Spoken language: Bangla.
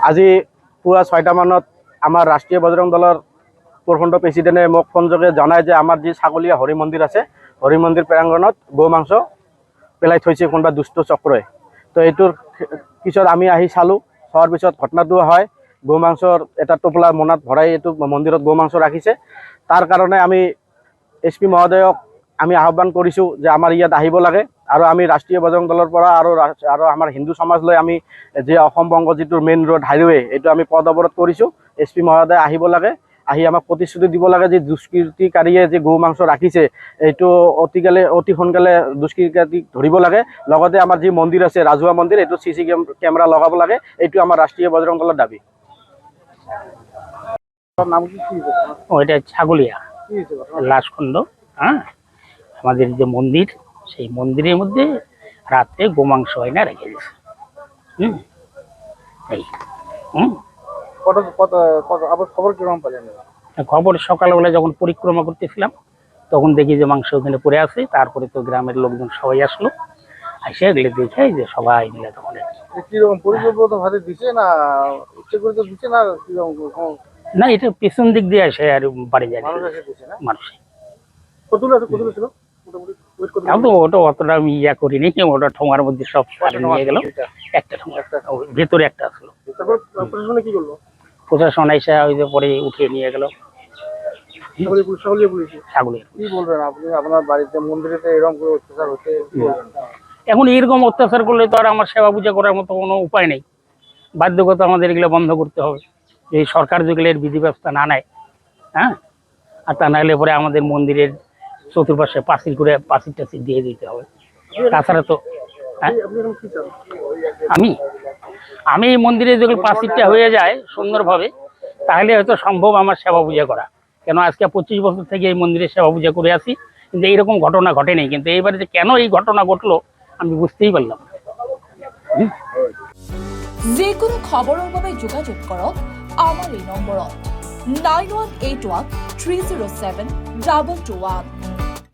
আজি পুৱা 6টা মানত আমাৰ ৰাষ্ট্ৰীয় বজৰং দলৰ প্ৰখণ্ড প্ৰেচিডেণ্টে মোক ফোনযোগে জনায় যে আমাৰ যি ছাগলীয়া হৰি মন্দিৰ আছে, হৰি মন্দিৰ প্ৰাংগণত গো মাংস পেলাই থৈছে কোনোবা দুষ্ট চক্ৰই। তো এইটোৰ পিছত আমি আহি চালোঁ, চোৱাৰ পিছত ঘটনাটো হয় গো মাংসৰ এটা টোপোলা মোনাত ভৰাই এইটো মন্দিৰত গো মাংস ৰাখিছে। তাৰ কাৰণে আমি SP মহোদয়ক আমি আহ্বান কৰিছোঁ যে আমাৰ ইয়াত আহিব লাগে, আৰু আমি ৰাষ্ট্ৰীয় বজৰং দলৰ পৰা আৰু আমাৰ হিন্দু সমাজ লৈ আমি যে অসম বংগ যিটো মেইন ৰোড হাইৱে এইটো আমি পদ অৱৰোধ কৰিছোঁ। SP মহোদয় আহিব লাগে, আহি আমাক প্ৰতিশ্ৰুতি দিব লাগে যে দুষ্কৃতিকাৰীয়ে যে গো মাংস ৰাখিছে এইটো অতি সোনকালে দুষ্কৃতিকাৰীক ধৰিব লাগে। লগতে আমাৰ যি মন্দিৰ আছে ৰাজহুৱা মন্দিৰ, এইটো CC কেমেৰা লগাব লাগে। এইটো আমাৰ ৰাষ্ট্ৰীয় বজৰং দলৰ দাবী। নাম কি? এটা ছাগলিয়া লাশখণ্ড। হ্যাঁ, আমাদের যে মন্দির, সেই মন্দিরের মধ্যে রাত্রে গোমাংস হয় না রেখে দিয়েছে। এই খবর কিরকম পেলেন? খবর সকালবেলা যখন পরিক্রমা করতেছিলাম তখন দেখি যে মাংস ওখানে পড়ে আছে। তারপরে তো গ্রামের লোকজন সবাই আসলো, এসে এগুলো দেখে যে সবাই মিলে তখন কিরকম পরিকল্পিত ভাবে দিছে না ইচ্ছে করে তো দিছে না কিরকম? না, এটা পেছন দিক দিয়ে আসে আর বাড়ি যায় মানুষ। তো ওটা অতটা আমি ইয়া করিনি, ওটা ঠোঙার মধ্যে সব নিয়ে গেল। একটা ঠোঙা, ভেতরে একটা আসলো। প্রশাসন এসে ওই যে পরে উঠিয়ে নিয়ে গেল। ছাগলের কি বলবেন আপনি? আপনার বাড়িতে মন্দিরে এরকম করে অত্যাচার হচ্ছে, এখন এরকম অত্যাচার করলে তো আর আমার সেবা পূজা করার মতো কোনো উপায় নেই। বাধ্যগত আমাদের এগুলো বন্ধ করতে হবে। এই সরকার যেগুলো এর বিধি ব্যবস্থা না নেয়, হ্যাঁ, আর তা নাহলে পরে আমাদের মন্দিরের চতুর্পাশে পাঁচিল করে পাঁচিল টাচিল দিয়ে দিতে হবে। তাছাড়া তো আমি এই মন্দিরে যদি পাঁচিলটা হয়ে যায় সুন্দরভাবে, তাহলে হয়তো সম্ভব আমার সেবা পূজা করা। কেন আজকে 25 বছর থেকে এই মন্দিরে সেবা পূজা করে আসি, কিন্তু এইরকম ঘটনা ঘটেনি। কিন্তু এইবারে যে কেন এই ঘটনা ঘটলো আমি বুঝতেই পারলাম। যিকোনো খবৰৰ বাবে যোগাযোগ কৰক আমাৰ এই নম্বৰত 9181 307 2221।